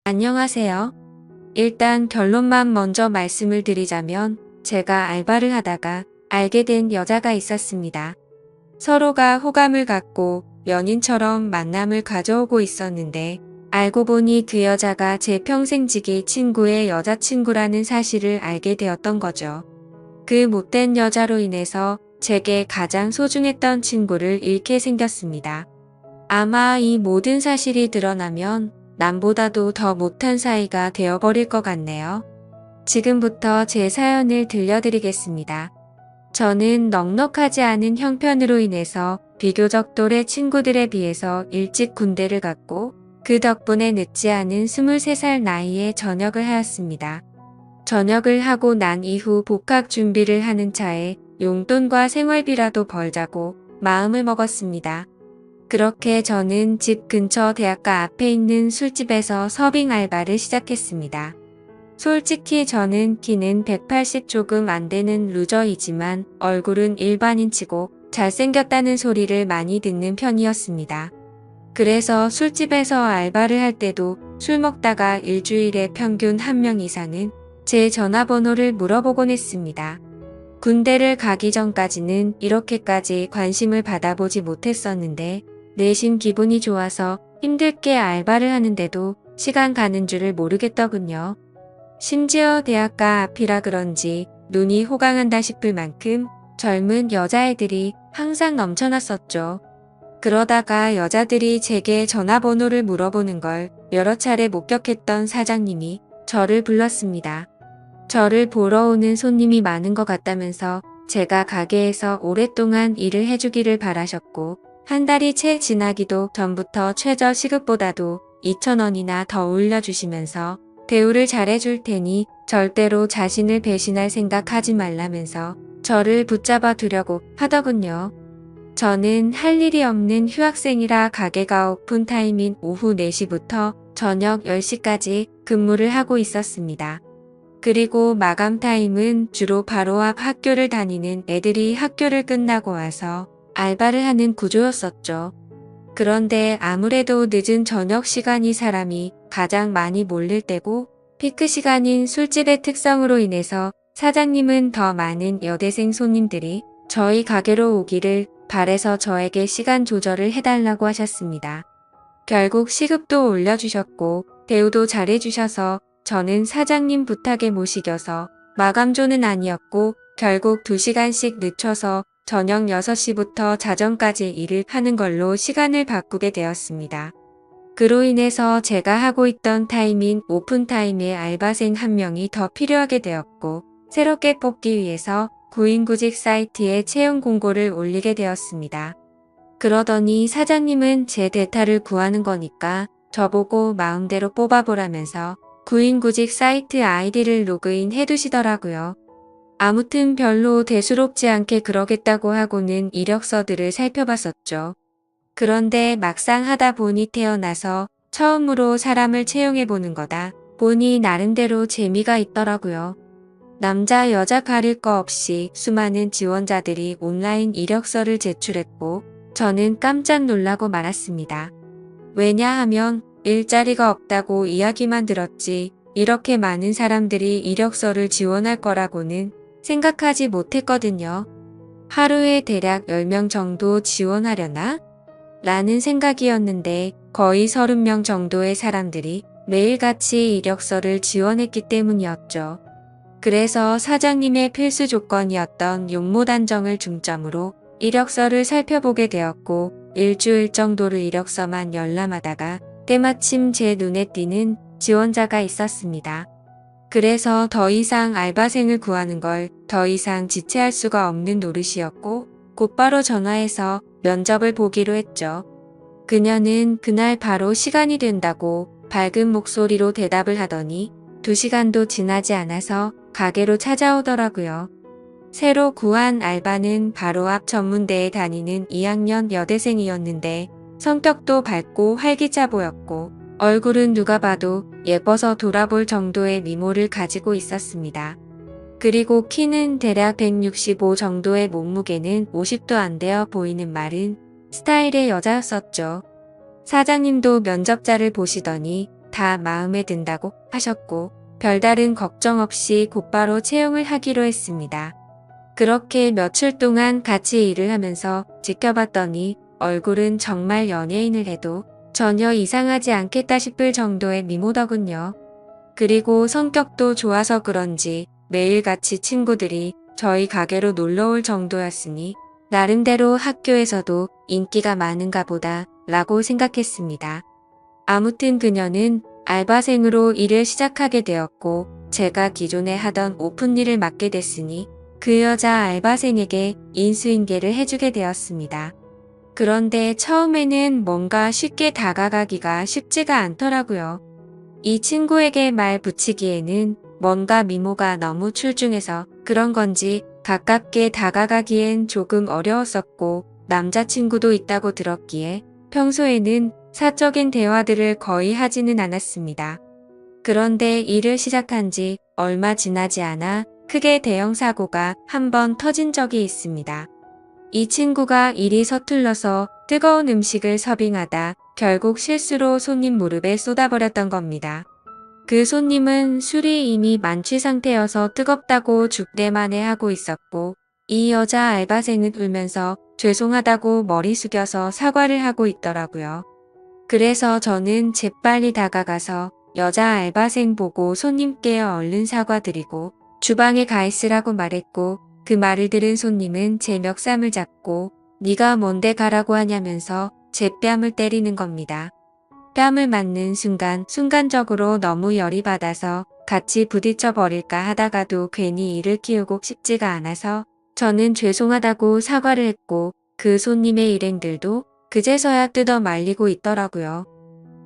안녕하세요. 일단 결론만 먼저 말씀을 드리자면 제가 알바를 하다가 알게 된 여자가 있었습니다. 서로가 호감을 갖고 연인처럼 만남을 가져오고 있었는데 알고 보니 그 여자가 제 평생지기 친구의 여자친구라는 사실을 알게 되었던 거죠. 그 못된 여자로 인해서 제게 가장 소중했던 친구를 잃게 생겼습니다. 아마 이 모든 사실이 드러나면 남보다도 더 못한 사이가 되어버릴 것 같네요. 지금부터 제 사연을 들려드리겠습니다. 저는 넉넉하지 않은 형편으로 인해서 비교적 또래 친구들에 비해서 일찍 군대를 갔고 그 덕분에 늦지 않은 23살 나이에 전역을 하였습니다. 전역을 하고 난 이후 복학 준비를 하는 차에 용돈과 생활비라도 벌자고 마음을 먹었습니다. 그렇게 저는 집 근처 대학가 앞에 있는 술집에서 서빙 알바를 시작했습니다. 솔직히 저는 키는 180 조금 안 되는 루저이지만 얼굴은 일반인치고 잘생겼다는 소리를 많이 듣는 편이었습니다. 그래서 술집에서 알바를 할 때도 술 먹다가 일주일에 평균 1명 이상은 제 전화번호를 물어보곤 했습니다. 군대를 가기 전까지는 이렇게까지 관심을 받아보지 못했었는데 내심 기분이 좋아서 힘들게 알바를 하는데도 시간 가는 줄을 모르겠더군요. 심지어 대학가 앞이라 그런지 눈이 호강한다 싶을 만큼 젊은 여자애들이 항상 넘쳐났었죠. 그러다가 여자들이 제게 전화번호를 물어보는 걸 여러 차례 목격했던 사장님이 저를 불렀습니다. 저를 보러 오는 손님이 많은 것 같다면서 제가 가게에서 오랫동안 일을 해주기를 바라셨고 한 달이 채 지나기도 전부터 최저 시급보다도 2,000원이나 더 올려주시면서 대우를 잘해줄 테니 절대로 자신을 배신할 생각하지 말라면서 저를 붙잡아 두려고 하더군요. 저는 할 일이 없는 휴학생이라 가게가 오픈타임인 오후 4시부터 저녁 10시까지 근무를 하고 있었습니다. 그리고 마감 타임은 주로 바로 앞 학교를 다니는 애들이 학교를 끝나고 와서 알바를 하는 구조였었죠. 그런데 아무래도 늦은 저녁 시간이 사람이 가장 많이 몰릴 때고 피크 시간인 술집의 특성으로 인해서 사장님은 더 많은 여대생 손님들이 저희 가게로 오기를 바래서 저에게 시간 조절을 해달라고 하셨습니다. 결국 시급도 올려주셨고 대우도 잘해주셔서 저는 사장님 부탁에 못 이겨서 마감조는 아니었고 결국 2시간씩 늦춰서 저녁 6시부터 자정까지 일을 하는 걸로 시간을 바꾸게 되었습니다. 그로 인해서 제가 하고 있던 타임인 오픈타임에 알바생 1명이 더 필요하게 되었고 새롭게 뽑기 위해서 구인구직 사이트에 채용 공고를 올리게 되었습니다. 그러더니 사장님은 제 대타를 구하는 거니까 저보고 마음대로 뽑아보라면서 구인구직 사이트 아이디를 로그인 해두시더라고요. 아무튼 별로 대수롭지 않게 그러겠다고 하고는 이력서들을 살펴봤었죠. 그런데 막상 하다 보니 태어나서 처음으로 사람을 채용해보는 거다 보니 나름대로 재미가 있더라고요. 남자 여자 가릴 거 없이 수많은 지원자들이 온라인 이력서를 제출했고 저는 깜짝 놀라고 말았습니다. 왜냐하면 일자리가 없다고 이야기만 들었지 이렇게 많은 사람들이 이력서를 지원할 거라고는 생각하지 못했거든요. 하루에 대략 10명 정도 지원하려나? 라는 생각이었는데 거의 30명 정도의 사람들이 매일같이 이력서를 지원했기 때문이었죠. 그래서 사장님의 필수 조건이었던 용모 단정을 중점으로 이력서를 살펴보게 되었고 일주일 정도를 이력서만 열람하다가 때마침 제 눈에 띄는 지원자가 있었습니다. 그래서 더 이상 알바생을 구하는 걸 더 이상 지체할 수가 없는 노릇이었고 곧바로 전화해서 면접을 보기로 했죠. 그녀는 그날 바로 시간이 된다고 밝은 목소리로 대답을 하더니 2시간도 지나지 않아서 가게로 찾아오더라고요. 새로 구한 알바는 바로 앞 전문대에 다니는 2학년 여대생이었는데 성격도 밝고 활기차 보였고 얼굴은 누가 봐도 예뻐서 돌아볼 정도의 미모를 가지고 있었습니다. 그리고 키는 대략 165 정도의 몸무게는 50도 안 되어 보이는 마른 스타일의 여자였었죠. 사장님도 면접자를 보시더니 다 마음에 든다고 하셨고 별다른 걱정 없이 곧바로 채용을 하기로 했습니다. 그렇게 며칠 동안 같이 일을 하면서 지켜봤더니 얼굴은 정말 연예인을 해도 전혀 이상하지 않겠다 싶을 정도의 미모더군요. 그리고 성격도 좋아서 그런지 매일같이 친구들이 저희 가게로 놀러올 정도였으니 나름대로 학교에서도 인기가 많은가 보다 라고 생각했습니다. 아무튼 그녀는 알바생으로 일을 시작하게 되었고 제가 기존에 하던 오픈 일을 맡게 됐으니 그 여자 알바생에게 인수인계를 해주게 되었습니다. 그런데 처음에는 뭔가 쉽게 다가가기가 쉽지가 않더라고요. 이 친구에게 말 붙이기에는 뭔가 미모가 너무 출중해서 그런 건지 가깝게 다가가기엔 조금 어려웠었고 남자친구도 있다고 들었기에 평소에는 사적인 대화들을 거의 하지는 않았습니다. 그런데 일을 시작한 지 얼마 지나지 않아 크게 대형 사고가 한 번 터진 적이 있습니다. 이 친구가 일이 서툴러서 뜨거운 음식을 서빙하다 결국 실수로 손님 무릎에 쏟아버렸던 겁니다. 그 손님은 술이 이미 만취 상태여서 뜨겁다고 죽대만해 하고 있었고 이 여자 알바생은 울면서 죄송하다고 머리 숙여서 사과를 하고 있더라고요. 그래서 저는 재빨리 다가가서 여자 알바생 보고 손님께 얼른 사과드리고 주방에 가 있으라고 말했고 그 말을 들은 손님은 제 멱살을 잡고 네가 뭔데 가라고 하냐면서 제 뺨을 때리는 겁니다. 뺨을 맞는 순간적으로 너무 열이 받아서 같이 부딪혀 버릴까 하다가도 괜히 일을 키우고 싶지가 않아서 저는 죄송하다고 사과를 했고 그 손님의 일행들도 그제서야 뜯어 말리고 있더라고요.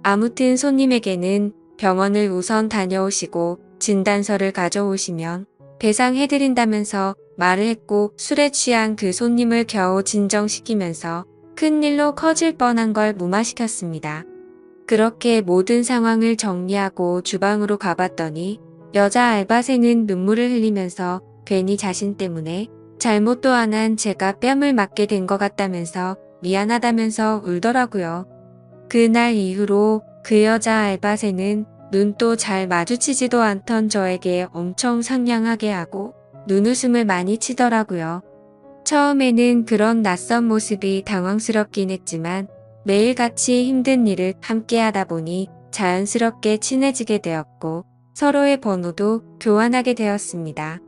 아무튼 손님에게는 병원을 우선 다녀오시고 진단서를 가져오시면 배상해드린다면서 말을 했고 술에 취한 그 손님을 겨우 진정시키면서 큰일로 커질 뻔한 걸 무마시켰습니다. 그렇게 모든 상황을 정리하고 주방으로 가봤더니 여자 알바생은 눈물을 흘리면서 괜히 자신 때문에 잘못도 안 한 제가 뺨을 맞게 된 것 같다면서 미안하다면서 울더라고요. 그날 이후로 그 여자 알바생은 눈도 잘 마주치지도 않던 저에게 엄청 상냥하게 하고 눈웃음을 많이 치더라고요. 처음에는 그런 낯선 모습이 당황스럽긴 했지만 매일같이 힘든 일을 함께 하다 보니 자연스럽게 친해지게 되었고 서로의 번호도 교환하게 되었습니다.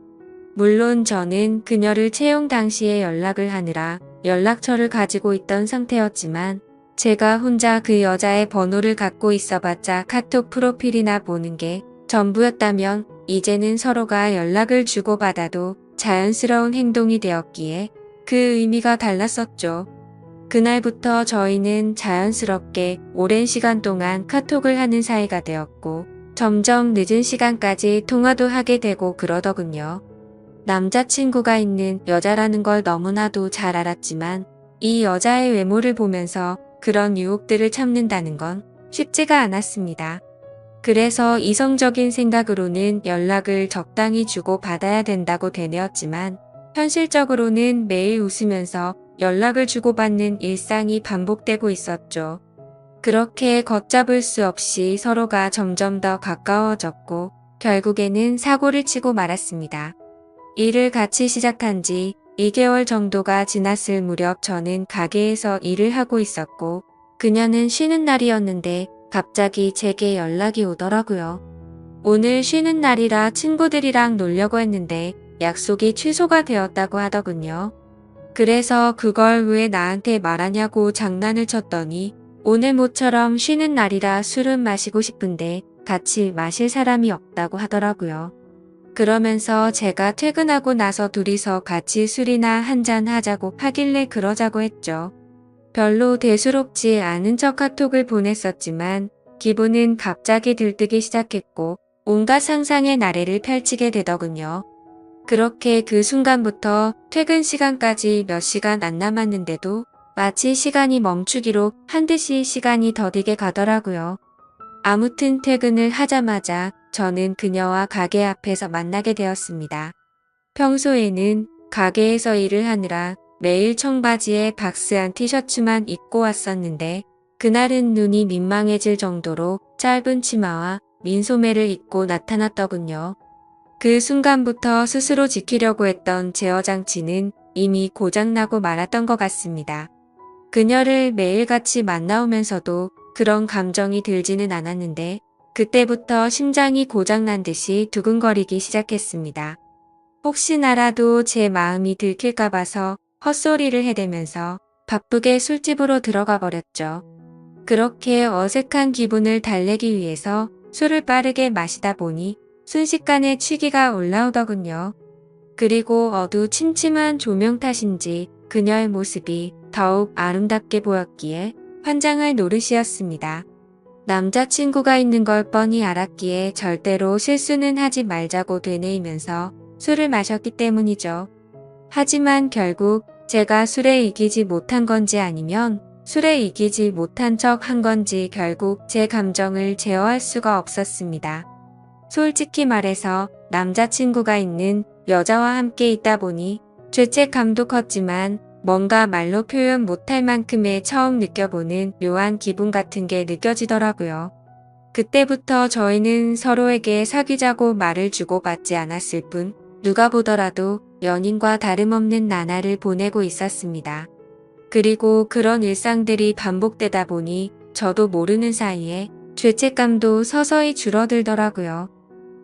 물론 저는 그녀를 채용 당시에 연락을 하느라 연락처를 가지고 있던 상태였지만 제가 혼자 그 여자의 번호를 갖고 있어봤자 카톡 프로필이나 보는 게 전부였다면 이제는 서로가 연락을 주고받아도 자연스러운 행동이 되었기에 그 의미가 달랐었죠. 그날부터 저희는 자연스럽게 오랜 시간 동안 카톡을 하는 사이가 되었고 점점 늦은 시간까지 통화도 하게 되고 그러더군요. 남자친구가 있는 여자라는 걸 너무나도 잘 알았지만 이 여자의 외모를 보면서 그런 유혹들을 참는다는 건 쉽지가 않았습니다. 그래서 이성적인 생각으로는 연락을 적당히 주고 받아야 된다고 되뇌었지만 현실적으로는 매일 웃으면서 연락을 주고받는 일상이 반복되고 있었죠. 그렇게 걷잡을 수 없이 서로가 점점 더 가까워졌고 결국에는 사고를 치고 말았습니다. 일을 같이 시작한 지 2개월 정도가 지났을 무렵 저는 가게에서 일을 하고 있었고 그녀는 쉬는 날이었는데 갑자기 제게 연락이 오더라고요. 오늘 쉬는 날이라 친구들이랑 놀려고 했는데 약속이 취소가 되었다고 하더군요. 그래서 그걸 왜 나한테 말하냐고 장난을 쳤더니 오늘 모처럼 쉬는 날이라 술은 마시고 싶은데 같이 마실 사람이 없다고 하더라고요. 그러면서 제가 퇴근하고 나서 둘이서 같이 술이나 한잔 하자고 하길래 그러자고 했죠. 별로 대수롭지 않은 척 카톡을 보냈었지만 기분은 갑자기 들뜨기 시작했고 온갖 상상의 나래를 펼치게 되더군요. 그렇게 그 순간부터 퇴근 시간까지 몇 시간 안 남았는데도 마치 시간이 멈추기로 한 듯이 시간이 더디게 가더라고요. 아무튼 퇴근을 하자마자 저는 그녀와 가게 앞에서 만나게 되었습니다. 평소에는 가게에서 일을 하느라 매일 청바지에 박스한 티셔츠만 입고 왔었는데 그날은 눈이 민망해질 정도로 짧은 치마와 민소매를 입고 나타났더군요. 그 순간부터 스스로 지키려고 했던 제어 장치는 이미 고장나고 말았던 것 같습니다. 그녀를 매일같이 만나오면서도 그런 감정이 들지는 않았는데 그때부터 심장이 고장난 듯이 두근거리기 시작했습니다. 혹시나라도 제 마음이 들킬까 봐서 헛소리를 해대면서 바쁘게 술집으로 들어가 버렸죠. 그렇게 어색한 기분을 달래기 위해서 술을 빠르게 마시다 보니 순식간에 취기가 올라오더군요. 그리고 어두침침한 조명 탓인지 그녀의 모습이 더욱 아름답게 보였기에 환장할 노릇이었습니다. 남자친구가 있는 걸 뻔히 알았기에 절대로 실수는 하지 말자고 되뇌이면서 술을 마셨기 때문이죠. 하지만 결국 제가 술에 이기지 못한 건지 아니면 술에 이기지 못한 척 한 건지 결국 제 감정을 제어할 수가 없었습니다. 솔직히 말해서 남자친구가 있는 여자와 함께 있다 보니 죄책감도 컸지만 뭔가 말로 표현 못할 만큼의 처음 느껴보는 묘한 기분 같은 게 느껴지더라고요. 그때부터 저희는 서로에게 사귀자고 말을 주고받지 않았을 뿐 누가 보더라도 연인과 다름없는 나날을 보내고 있었습니다. 그리고 그런 일상들이 반복되다 보니 저도 모르는 사이에 죄책감도 서서히 줄어들더라고요.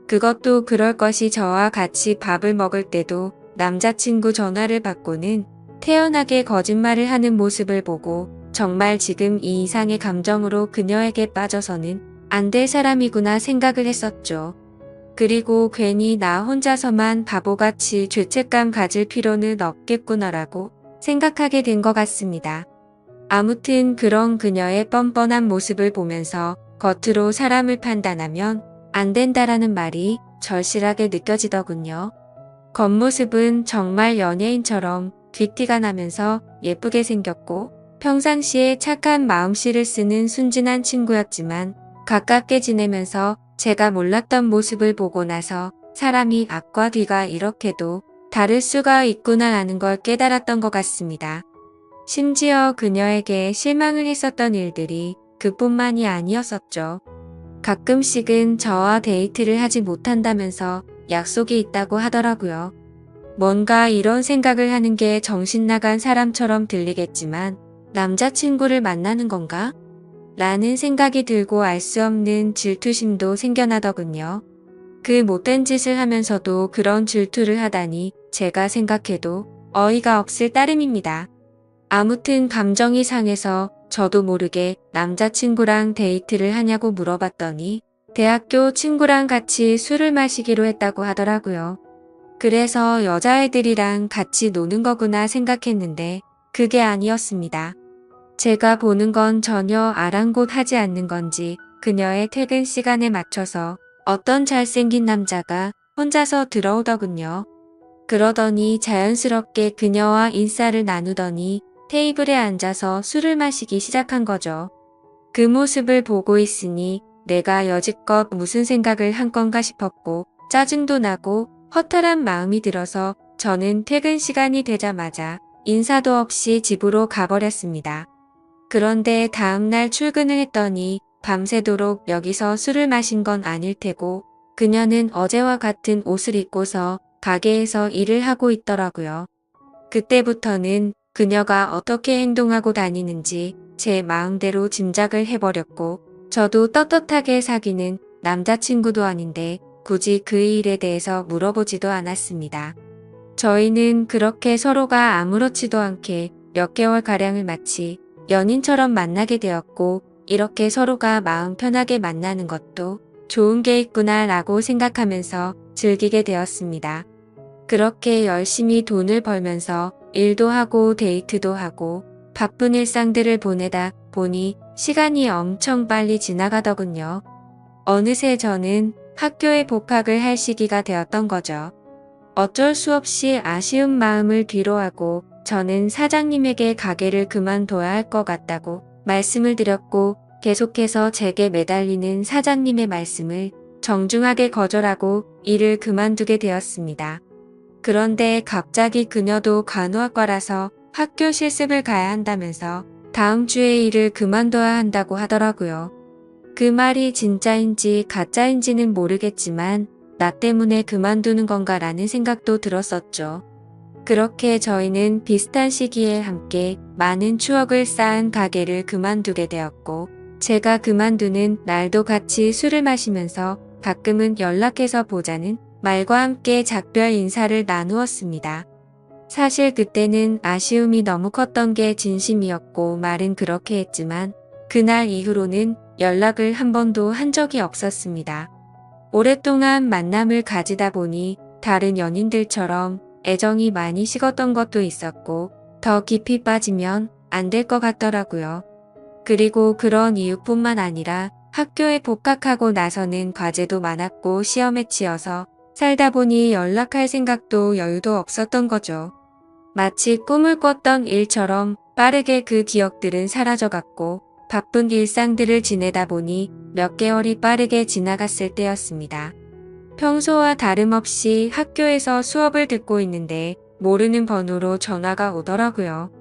그것도 그럴 것이 저와 같이 밥을 먹을 때도 남자친구 전화를 받고는 태연하게 거짓말을 하는 모습을 보고 정말 지금 이 이상의 감정으로 그녀에게 빠져서는 안 될 사람이구나 생각을 했었죠. 그리고 괜히 나 혼자서만 바보같이 죄책감 가질 필요는 없겠구나라고 생각하게 된 것 같습니다. 아무튼 그런 그녀의 뻔뻔한 모습을 보면서 겉으로 사람을 판단하면 안 된다라는 말이 절실하게 느껴지더군요. 겉모습은 정말 연예인처럼 귀티가 나면서 예쁘게 생겼고 평상시에 착한 마음씨를 쓰는 순진한 친구였지만 가깝게 지내면서 제가 몰랐던 모습을 보고 나서 사람이 앞과 뒤가 이렇게도 다를 수가 있구나라는 걸 깨달았던 것 같습니다. 심지어 그녀에게 실망을 했었던 일들이 그뿐만이 아니었었죠. 가끔씩은 저와 데이트를 하지 못한다면서 약속이 있다고 하더라고요. 뭔가 이런 생각을 하는 게 정신 나간 사람처럼 들리겠지만 남자친구를 만나는 건가? 라는 생각이 들고 알 수 없는 질투심도 생겨나더군요. 그 못된 짓을 하면서도 그런 질투를 하다니 제가 생각해도 어이가 없을 따름입니다. 아무튼 감정이 상해서 저도 모르게 남자친구랑 데이트를 하냐고 물어봤더니 대학교 친구랑 같이 술을 마시기로 했다고 하더라고요. 그래서 여자애들이랑 같이 노는 거구나 생각했는데 그게 아니었습니다. 제가 보는 건 전혀 아랑곳하지 않는 건지 그녀의 퇴근 시간에 맞춰서 어떤 잘생긴 남자가 혼자서 들어오더군요. 그러더니 자연스럽게 그녀와 인사를 나누더니 테이블에 앉아서 술을 마시기 시작한 거죠. 그 모습을 보고 있으니 내가 여지껏 무슨 생각을 한 건가 싶었고 짜증도 나고 허탈한 마음이 들어서 저는 퇴근 시간이 되자마자 인사도 없이 집으로 가버렸습니다. 그런데 다음날 출근을 했더니 밤새도록 여기서 술을 마신 건 아닐 테고 그녀는 어제와 같은 옷을 입고서 가게에서 일을 하고 있더라고요. 그때부터는 그녀가 어떻게 행동하고 다니는지 제 마음대로 짐작을 해버렸고 저도 떳떳하게 사귀는 남자친구도 아닌데 굳이 그 일에 대해서 물어보지도 않았습니다. 저희는 그렇게 서로가 아무렇지도 않게 몇 개월가량을 마치 연인처럼 만나게 되었고 이렇게 서로가 마음 편하게 만나는 것도 좋은 게 있구나 라고 생각하면서 즐기게 되었습니다. 그렇게 열심히 돈을 벌면서 일도 하고 데이트도 하고 바쁜 일상들을 보내다 보니 시간이 엄청 빨리 지나가더군요. 어느새 저는 학교에 복학을 할 시기가 되었던 거죠. 어쩔 수 없이 아쉬운 마음을 뒤로하고 저는 사장님에게 가게를 그만둬야 할 것 같다고 말씀을 드렸고 계속해서 제게 매달리는 사장님의 말씀을 정중하게 거절하고 일을 그만두게 되었습니다. 그런데 갑자기 그녀도 간호학과라서 학교 실습을 가야 한다면서 다음 주에 일을 그만둬야 한다고 하더라고요. 그 말이 진짜인지 가짜인지는 모르겠지만 나 때문에 그만두는 건가라는 생각도 들었었죠. 그렇게 저희는 비슷한 시기에 함께 많은 추억을 쌓은 가게를 그만두게 되었고, 제가 그만두는 날도 같이 술을 마시면서 가끔은 연락해서 보자는 말과 함께 작별 인사를 나누었습니다. 사실 그때는 아쉬움이 너무 컸던 게 진심이었고 말은 그렇게 했지만 그날 이후로는 연락을 한 번도 한 적이 없었습니다. 오랫동안 만남을 가지다 보니 다른 연인들처럼 애정이 많이 식었던 것도 있었고 더 깊이 빠지면 안 될 것 같더라고요. 그리고 그런 이유뿐만 아니라 학교에 복학하고 나서는 과제도 많았고 시험에 치여서 살다 보니 연락할 생각도 여유도 없었던 거죠. 마치 꿈을 꿨던 일처럼 빠르게 그 기억들은 사라져갔고 바쁜 일상들을 지내다 보니 몇 개월이 빠르게 지나갔을 때였습니다. 평소와 다름없이 학교에서 수업을 듣고 있는데 모르는 번호로 전화가 오더라고요.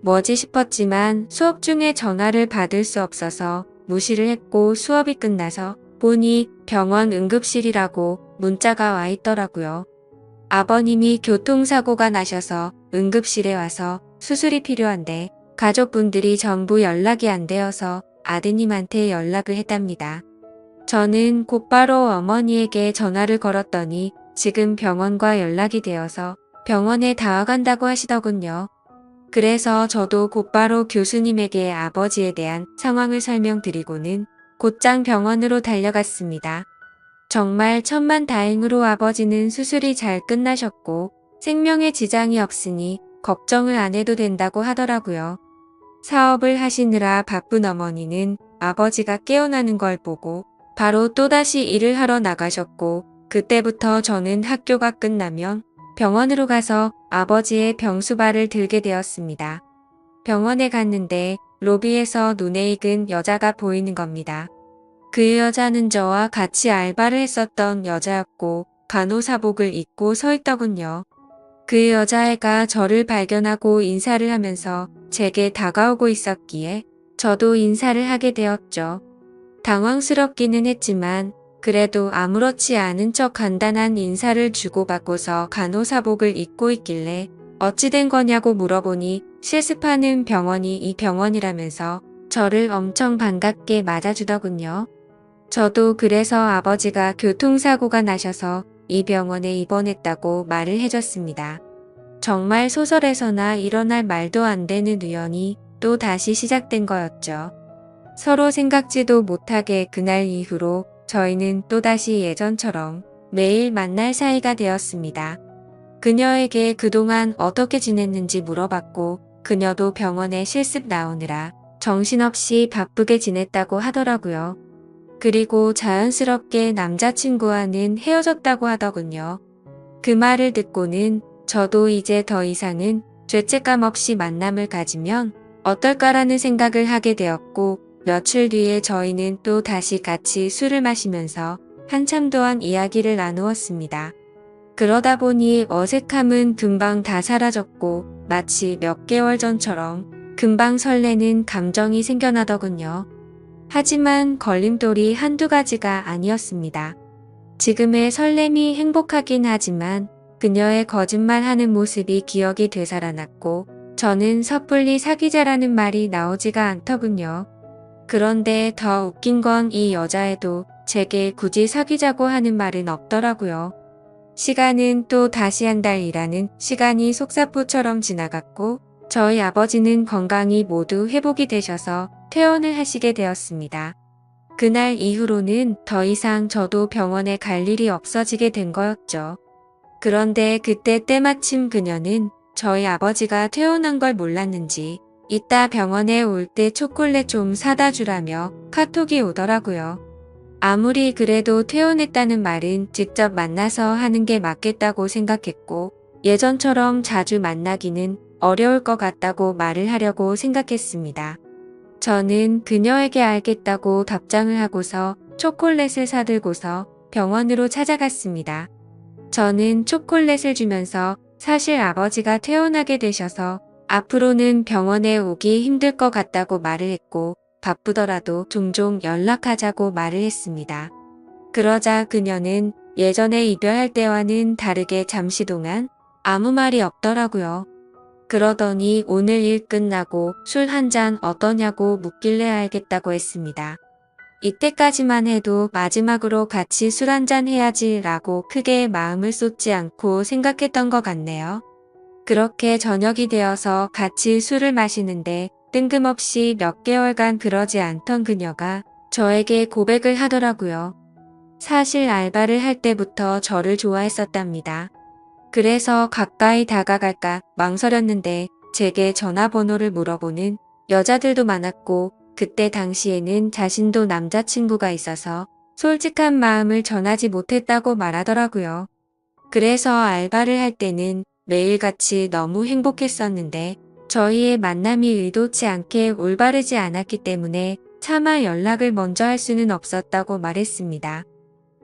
뭐지 싶었지만 수업 중에 전화를 받을 수 없어서 무시를 했고 수업이 끝나서 보니 병원 응급실이라고 문자가 와 있더라고요. 아버님이 교통사고가 나셔서 응급실에 와서 수술이 필요한데 가족분들이 전부 연락이 안 되어서 아드님한테 연락을 했답니다. 저는 곧바로 어머니에게 전화를 걸었더니 지금 병원과 연락이 되어서 병원에 다 와간다고 하시더군요. 그래서 저도 곧바로 교수님에게 아버지에 대한 상황을 설명드리고는 곧장 병원으로 달려갔습니다. 정말 천만다행으로 아버지는 수술이 잘 끝나셨고 생명에 지장이 없으니 걱정을 안 해도 된다고 하더라고요. 사업을 하시느라 바쁜 어머니는 아버지가 깨어나는 걸 보고 바로 또다시 일을 하러 나가셨고 그때부터 저는 학교가 끝나면 병원으로 가서 아버지의 병수발을 들게 되었습니다. 병원에 갔는데 로비에서 눈에 익은 여자가 보이는 겁니다. 그 여자는 저와 같이 알바를 했었던 여자였고 간호사복을 입고 서 있더군요. 그 여자애가 저를 발견하고 인사를 하면서 제게 다가오고 있었기에 저도 인사를 하게 되었죠. 당황스럽기는 했지만 그래도 아무렇지 않은 척 간단한 인사를 주고받고서 간호사복을 입고 있길래 어찌 된 거냐고 물어보니 실습하는 병원이 이 병원이라면서 저를 엄청 반갑게 맞아주더군요. 저도 그래서 아버지가 교통사고가 나셔서 이 병원에 입원했다고 말을 해줬습니다. 정말 소설에서나 일어날 말도 안 되는 우연이 또 다시 시작된 거였죠. 서로 생각지도 못하게 그날 이후로 저희는 또다시 예전처럼 매일 만날 사이가 되었습니다. 그녀에게 그동안 어떻게 지냈는지 물어봤고 그녀도 병원에 실습 나오느라 정신없이 바쁘게 지냈다고 하더라고요. 그리고 자연스럽게 남자친구와는 헤어졌다고 하더군요. 그 말을 듣고는 저도 이제 더 이상은 죄책감 없이 만남을 가지면 어떨까라는 생각을 하게 되었고 며칠 뒤에 저희는 또 다시 같이 술을 마시면서 한참 동안 이야기를 나누었습니다. 그러다 보니 어색함은 금방 다 사라졌고 마치 몇 개월 전처럼 금방 설레는 감정이 생겨나더군요. 하지만 걸림돌이 한두 가지가 아니었습니다. 지금의 설렘이 행복하긴 하지만 그녀의 거짓말하는 모습이 기억이 되살아났고 저는 섣불리 사귀자라는 말이 나오지가 않더군요. 그런데 더 웃긴 건 이 여자애도 제게 굳이 사귀자고 하는 말은 없더라고요. 시간은 또 다시 한 달 일하는 시간이 속사포처럼 지나갔고 저희 아버지는 건강이 모두 회복이 되셔서 퇴원을 하시게 되었습니다. 그날 이후로는 더 이상 저도 병원에 갈 일이 없어지게 된 거였죠. 그런데 그때 때마침 그녀는 저희 아버지가 퇴원한 걸 몰랐는지 이따 병원에 올 때 초콜릿 좀 사다 주라며 카톡이 오더라고요. 아무리 그래도 퇴원했다는 말은 직접 만나서 하는 게 맞겠다고 생각했고 예전처럼 자주 만나기는 어려울 것 같다고 말을 하려고 생각했습니다. 저는 그녀에게 알겠다고 답장을 하고서 초콜릿을 사들고서 병원으로 찾아갔습니다. 저는 초콜릿을 주면서 사실 아버지가 퇴원하게 되셔서 앞으로는 병원에 오기 힘들 것 같다고 말을 했고 바쁘더라도 종종 연락하자고 말을 했습니다. 그러자 그녀는 예전에 이별할 때와는 다르게 잠시 동안 아무 말이 없더라고요. 그러더니 오늘 일 끝나고 술 한 잔 어떠냐고 묻길래 알겠다고 했습니다. 이때까지만 해도 마지막으로 같이 술 한잔 해야지 라고 크게 마음을 쏟지 않고 생각했던 것 같네요. 그렇게 저녁이 되어서 같이 술을 마시는데 뜬금없이 몇 개월간 그러지 않던 그녀가 저에게 고백을 하더라고요. 사실 알바를 할 때부터 저를 좋아했었답니다. 그래서 가까이 다가갈까 망설였는데 제게 전화번호를 물어보는 여자들도 많았고 그때 당시에는 자신도 남자친구가 있어서 솔직한 마음을 전하지 못했다고 말하더라고요. 그래서 알바를 할 때는 매일같이 너무 행복했었는데 저희의 만남이 의도치 않게 올바르지 않았기 때문에 차마 연락을 먼저 할 수는 없었다고 말했습니다.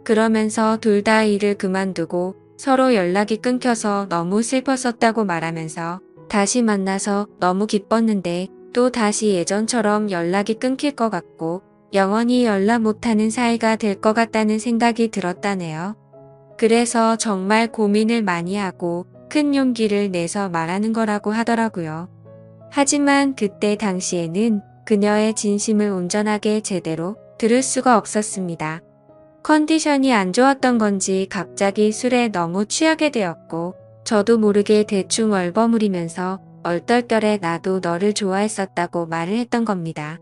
그러면서 둘 다 일을 그만두고 서로 연락이 끊겨서 너무 슬펐었다고 말하면서 다시 만나서 너무 기뻤는데 또 다시 예전처럼 연락이 끊길 것 같고 영원히 연락 못하는 사이가 될 것 같다는 생각이 들었다네요. 그래서 정말 고민을 많이 하고 큰 용기를 내서 말하는 거라고 하더라고요. 하지만 그때 당시에는 그녀의 진심을 온전하게 제대로 들을 수가 없었습니다. 컨디션이 안 좋았던 건지 갑자기 술에 너무 취하게 되었고 저도 모르게 대충 얼버무리면서 얼떨결에 나도 너를 좋아했었다고 말을 했던 겁니다.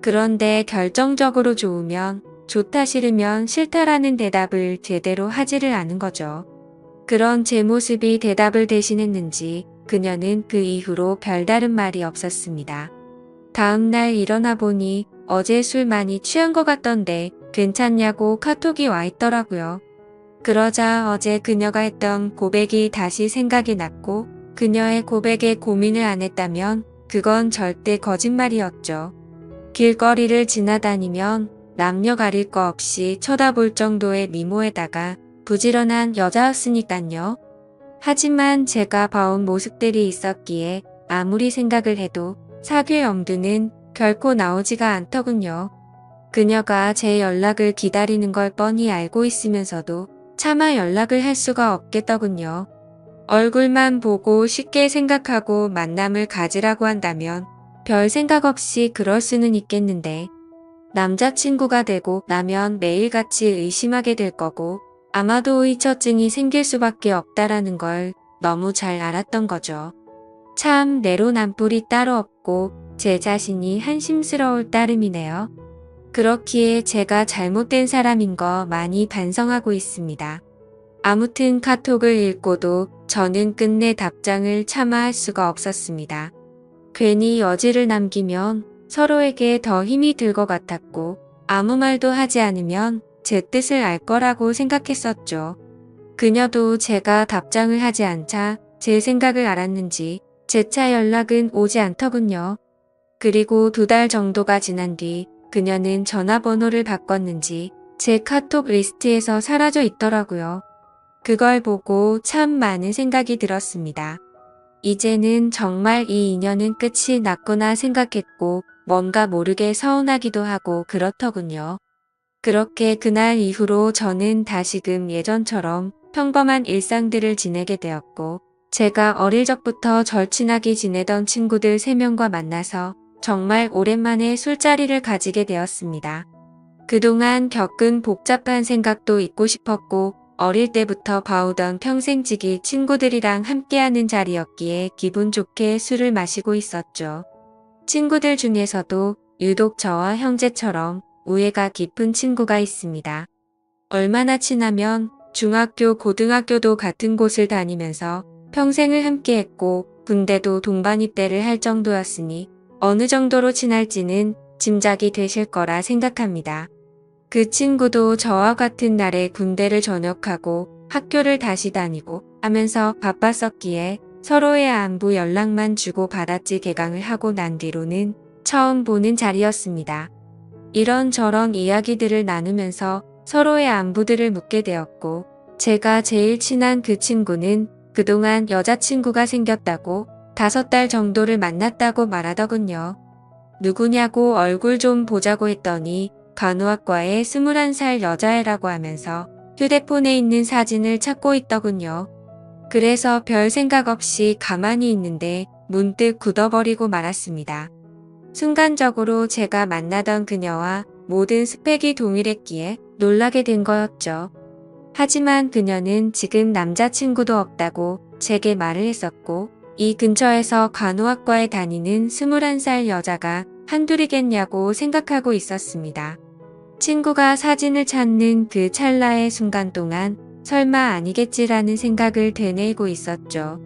그런데 결정적으로 좋으면 좋다 싫으면 싫다라는 대답을 제대로 하지를 않은 거죠. 그런 제 모습이 대답을 대신했는지 그녀는 그 이후로 별다른 말이 없었습니다. 다음날 일어나 보니 어제 술 많이 취한 것 같던데 괜찮냐고 카톡이 와 있더라고요. 그러자 어제 그녀가 했던 고백이 다시 생각이 났고 그녀의 고백에 고민을 안 했다면 그건 절대 거짓말이었죠. 길거리를 지나다니면 남녀 가릴 거 없이 쳐다볼 정도의 미모에다가 부지런한 여자였으니깐요. 하지만 제가 봐온 모습들이 있었기에 아무리 생각을 해도 사귈 엄두는 결코 나오지가 않더군요. 그녀가 제 연락을 기다리는 걸 뻔히 알고 있으면서도 차마 연락을 할 수가 없겠더군요. 얼굴만 보고 쉽게 생각하고 만남을 가지라고 한다면 별 생각 없이 그럴 수는 있겠는데 남자친구가 되고 나면 매일같이 의심하게 될 거고 아마도 의처증이 생길 수밖에 없다라는 걸 너무 잘 알았던 거죠. 참 내로남불이 따로 없고 제 자신이 한심스러울 따름이네요. 그렇기에 제가 잘못된 사람인 거 많이 반성하고 있습니다. 아무튼 카톡을 읽고도 저는 끝내 답장을 차마 할 수가 없었습니다. 괜히 여지를 남기면 서로에게 더 힘이 들 것 같았고 아무 말도 하지 않으면 제 뜻을 알 거라고 생각했었죠. 그녀도 제가 답장을 하지 않자 제 생각을 알았는지 재차 연락은 오지 않더군요. 그리고 2달 정도가 지난 뒤 그녀는 전화번호를 바꿨는지 제 카톡 리스트에서 사라져 있더라고요. 그걸 보고 참 많은 생각이 들었습니다. 이제는 정말 이 인연은 끝이 났구나 생각했고 뭔가 모르게 서운하기도 하고 그렇더군요. 그렇게 그날 이후로 저는 다시금 예전처럼 평범한 일상들을 지내게 되었고 제가 어릴 적부터 절친하게 지내던 친구들 3명과 만나서 정말 오랜만에 술자리를 가지게 되었습니다. 그동안 겪은 복잡한 생각도 잊고 싶었고 어릴 때부터 봐오던 평생지기 친구들이랑 함께하는 자리였기에 기분 좋게 술을 마시고 있었죠. 친구들 중에서도 유독 저와 형제처럼 우애가 깊은 친구가 있습니다. 얼마나 친하면 중학교, 고등학교도 같은 곳을 다니면서 평생을 함께했고 군대도 동반 입대를 할 정도였으니 어느 정도로 친할지는 짐작이 되실 거라 생각합니다. 그 친구도 저와 같은 날에 군대를 전역하고 학교를 다시 다니고 하면서 바빴었기에 서로의 안부 연락만 주고 받았지 개강을 하고 난 뒤로는 처음 보는 자리였습니다. 이런저런 이야기들을 나누면서 서로의 안부들을 묻게 되었고 제가 제일 친한 그 친구는 그동안 여자친구가 생겼다고 5달 정도를 만났다고 말하더군요. 누구냐고 얼굴 좀 보자고 했더니 간호학과의 21살 여자애라고 하면서 휴대폰에 있는 사진을 찾고 있더군요. 그래서 별 생각 없이 가만히 있는데 문득 굳어버리고 말았습니다. 순간적으로 제가 만나던 그녀와 모든 스펙이 동일했기에 놀라게 된 거였죠. 하지만 그녀는 지금 남자친구도 없다고 제게 말을 했었고, 이 근처에서 간호학과에 다니는 21살 여자가 한둘이겠냐고 생각하고 있었습니다. 친구가 사진을 찾는 그 찰나의 순간 동안 설마 아니겠지라는 생각을 되뇌이고 있었죠.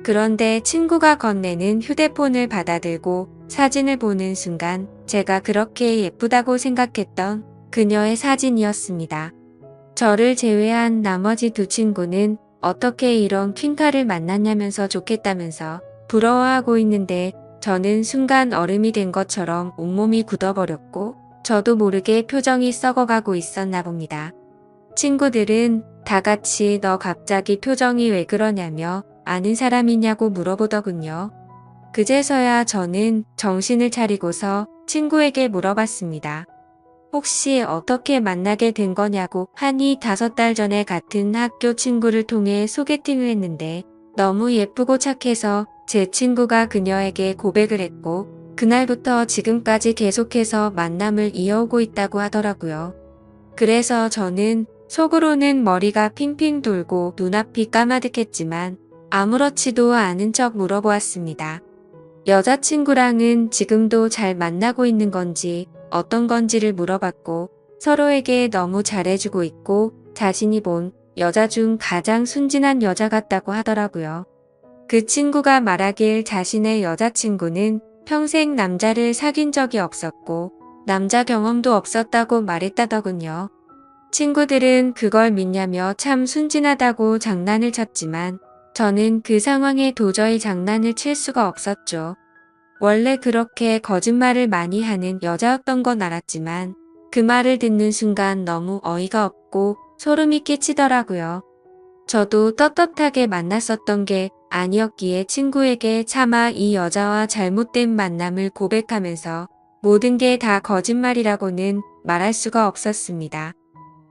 그런데 친구가 건네는 휴대폰을 받아들고 사진을 보는 순간 제가 그렇게 예쁘다고 생각했던 그녀의 사진이었습니다. 저를 제외한 나머지 2 친구는 어떻게 이런 퀸카를 만났냐면서 좋겠다면서 부러워하고 있는데 저는 순간 얼음이 된 것처럼 온몸이 굳어버렸고 저도 모르게 표정이 썩어가고 있었나 봅니다. 친구들은 다 같이 너 갑자기 표정이 왜 그러냐며 아는 사람이냐고 물어보더군요. 그제서야 저는 정신을 차리고서 친구에게 물어봤습니다. 혹시 어떻게 만나게 된 거냐고 하니 5달 전에 같은 학교 친구를 통해 소개팅을 했는데 너무 예쁘고 착해서 제 친구가 그녀에게 고백을 했고 그날부터 지금까지 계속해서 만남을 이어오고 있다고 하더라고요. 그래서 저는 속으로는 머리가 핑핑 돌고 눈앞이 까마득했지만 아무렇지도 않은 척 물어보았습니다. 여자친구랑은 지금도 잘 만나고 있는 건지 어떤 건지를 물어봤고 서로에게 너무 잘해주고 있고 자신이 본 여자 중 가장 순진한 여자 같다고 하더라고요. 그 친구가 말하길 자신의 여자친구는 평생 남자를 사귄 적이 없었고 남자 경험도 없었다고 말했다더군요. 친구들은 그걸 믿냐며 참 순진하다고 장난을 쳤지만 저는 그 상황에 도저히 장난을 칠 수가 없었죠. 원래 그렇게 거짓말을 많이 하는 여자였던 건 알았지만 그 말을 듣는 순간 너무 어이가 없고 소름이 끼치더라고요. 저도 떳떳하게 만났었던 게 아니었기에 친구에게 차마 이 여자와 잘못된 만남을 고백하면서 모든 게 다 거짓말이라고는 말할 수가 없었습니다.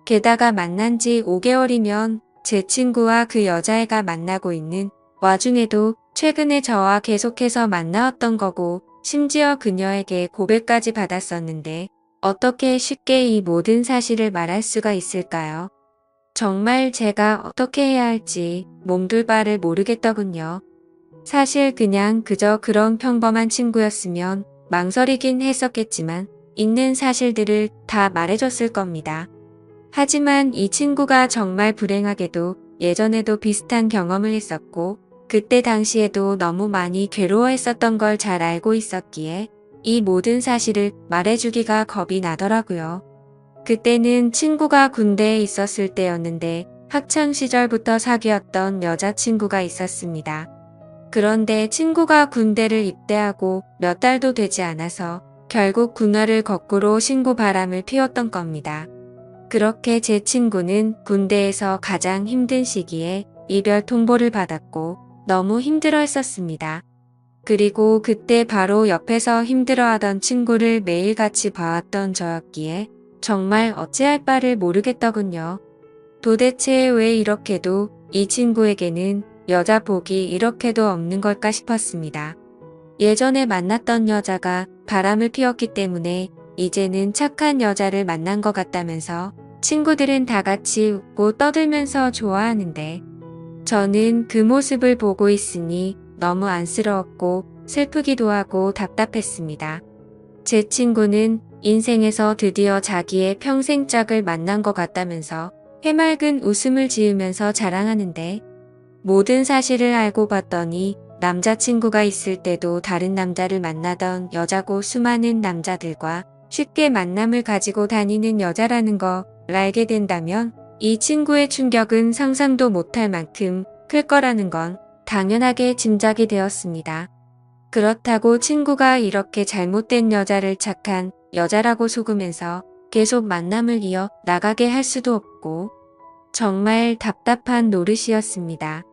게다가 만난 지 5개월이면 제 친구와 그 여자애가 만나고 있는 와중에도 최근에 저와 계속해서 만나왔던 거고 심지어 그녀에게 고백까지 받았었는데 어떻게 쉽게 이 모든 사실을 말할 수가 있을까요? 정말 제가 어떻게 해야 할지 몸둘바를 모르겠더군요. 사실 그냥 그저 그런 평범한 친구였으면 망설이긴 했었겠지만 있는 사실들을 다 말해줬을 겁니다. 하지만 이 친구가 정말 불행하게도 예전에도 비슷한 경험을 했었고 그때 당시에도 너무 많이 괴로워했었던 걸 잘 알고 있었기에 이 모든 사실을 말해주기가 겁이 나더라고요. 그때는 친구가 군대에 있었을 때였는데 학창시절부터 사귀었던 여자친구가 있었습니다. 그런데 친구가 군대를 입대하고 몇 달도 되지 않아서 결국 군화를 거꾸로 신고 바람을 피웠던 겁니다. 그렇게 제 친구는 군대에서 가장 힘든 시기에 이별 통보를 받았고 너무 힘들어 했었습니다. 그리고 그때 바로 옆에서 힘들어하던 친구를 매일같이 봐왔던 저였기에 정말 어찌할 바를 모르겠더군요. 도대체 왜 이렇게도 이 친구에게는 여자 복이 이렇게도 없는 걸까 싶었습니다. 예전에 만났던 여자가 바람을 피웠기 때문에 이제는 착한 여자를 만난 것 같다면서 친구들은 다 같이 웃고 떠들면서 좋아하는데 저는 그 모습을 보고 있으니 너무 안쓰러웠고 슬프기도 하고 답답했습니다. 제 친구는 인생에서 드디어 자기의 평생 짝을 만난 것 같다면서 해맑은 웃음을 지으면서 자랑하는데 모든 사실을 알고 봤더니 남자친구가 있을 때도 다른 남자를 만나던 여자고 수많은 남자들과 쉽게 만남을 가지고 다니는 여자라는 걸 알게 된다면 이 친구의 충격은 상상도 못할 만큼 클 거라는 건 당연하게 짐작이 되었습니다. 그렇다고 친구가 이렇게 잘못된 여자를 착한 여자라고 속으면서 계속 만남을 이어 나가게 할 수도 없고 정말 답답한 노릇이었습니다.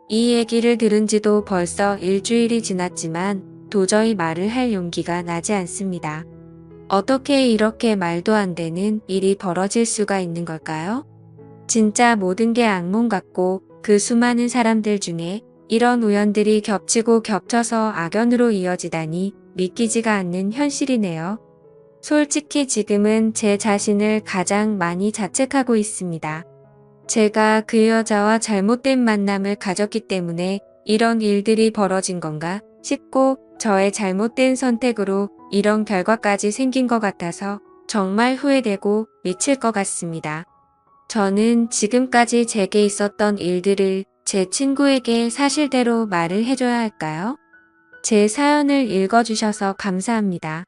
이 얘기를 들은 지도 벌써 일주일이 지났지만 도저히 말을 할 용기가 나지 않습니다. 어떻게 이렇게 말도 안 되는 일이 벌어질 수가 있는 걸까요? 진짜 모든 게 악몽 같고 그 수많은 사람들 중에 이런 우연들이 겹치고 겹쳐서 악연으로 이어지다니 믿기지가 않는 현실이네요. 솔직히 지금은 제 자신을 가장 많이 자책하고 있습니다. 제가 그 여자와 잘못된 만남을 가졌기 때문에 이런 일들이 벌어진 건가 싶고 저의 잘못된 선택으로 이런 결과까지 생긴 것 같아서 정말 후회되고 미칠 것 같습니다. 저는 지금까지 제게 있었던 일들을 제 친구에게 사실대로 말을 해줘야 할까요? 제 사연을 읽어주셔서 감사합니다.